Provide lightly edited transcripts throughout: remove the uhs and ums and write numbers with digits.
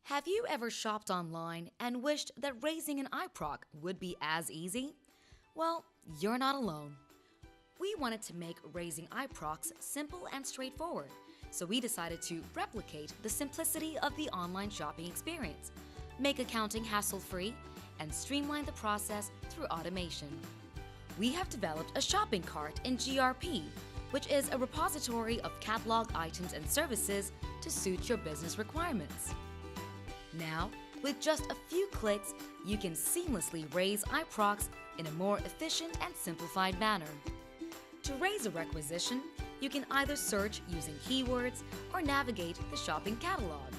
Have you ever shopped online and wished that raising an iProc would be as easy? Well, you're not alone. We wanted to make raising iProcs simple and straightforward, so we decided to replicate the simplicity of the online shopping experience, make accounting hassle-free, and streamline the process through automation. We have developed a shopping cart in GRP, which is a repository of catalog items and services to suit your business requirements. Now, with just a few clicks, you can seamlessly raise iProcs in a more efficient and simplified manner. To raise a requisition, you can either search using keywords or navigate the shopping catalog.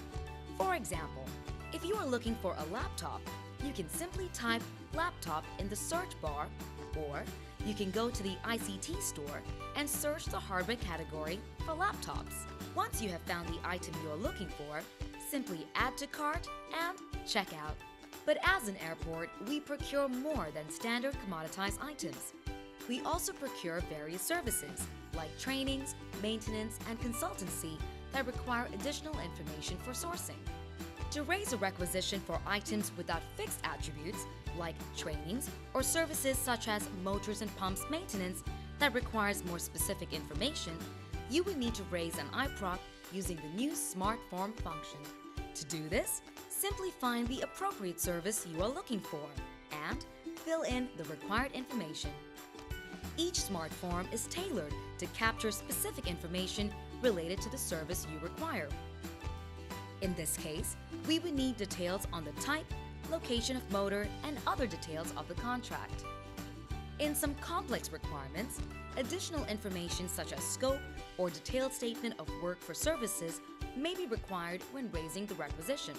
For example, if you are looking for a laptop, you can simply type laptop in the search bar, or you can go to the ICT store and search the hardware category for laptops. Once you have found the item you are looking for, simply add to cart and check out. But as an airport, we procure more than standard commoditized items. We also procure various services like trainings, maintenance, and consultancy that require additional information for sourcing. To raise a requisition for items without fixed attributes, like trainings or services such as motors and pumps maintenance that requires more specific information, you would need to raise an iProc using the new Smart Form function. To do this, simply find the appropriate service you are looking for and fill in the required information. Each Smart Form is tailored to capture specific information related to the service you require. In this case, we would need details on the type, location of motor, and other details of the contract. In some complex requirements, additional information such as scope or detailed statement of work for services may be required when raising the requisition.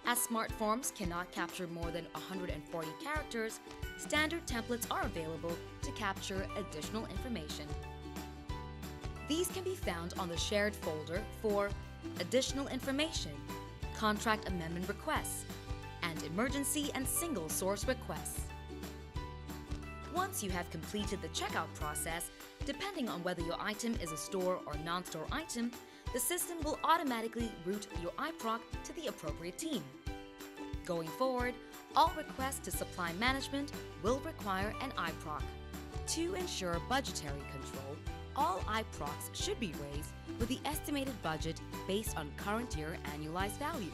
As Smart Forms cannot capture more than 140 characters, standard templates are available to capture additional information. These can be found on the shared folder for Additional Information, Contract Amendment Requests, and Emergency and Single Source Requests. Once you have completed the checkout process, depending on whether your item is a store or non-store item, the system will automatically route your iProc to the appropriate team. Going forward, all requests to supply management will require an iProc. To ensure budgetary control, all iProcs should be raised with the estimated budget based on current year annualized value.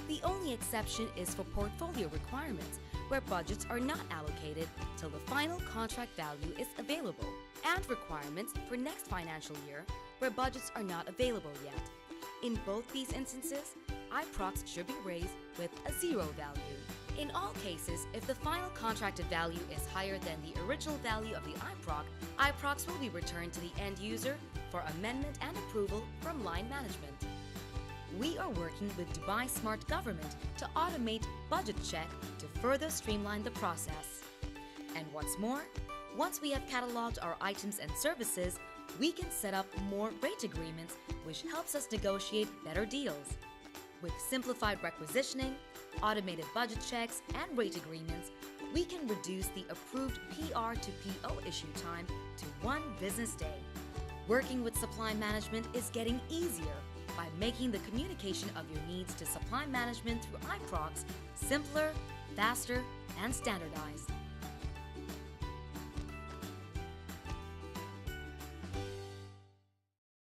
The only exception is for portfolio requirements, where budgets are not allocated till the final contract value is available, and requirements for next financial year, where budgets are not available yet. In both these instances, iProcs should be raised with a zero value. In all cases, if the final contracted value is higher than the original value of the iProc, iProcs will be returned to the end user for amendment and approval from line management. We are working with Dubai Smart Government to automate budget check to further streamline the process. And what's more, once we have cataloged our items and services, we can set up more rate agreements, which helps us negotiate better deals. With simplified requisitioning, automated budget checks, and rate agreements, we can reduce the approved PR to PO issue time to 1 business day. Working with supply management is getting easier by making the communication of your needs to supply management through iProcs simpler, faster, and standardized.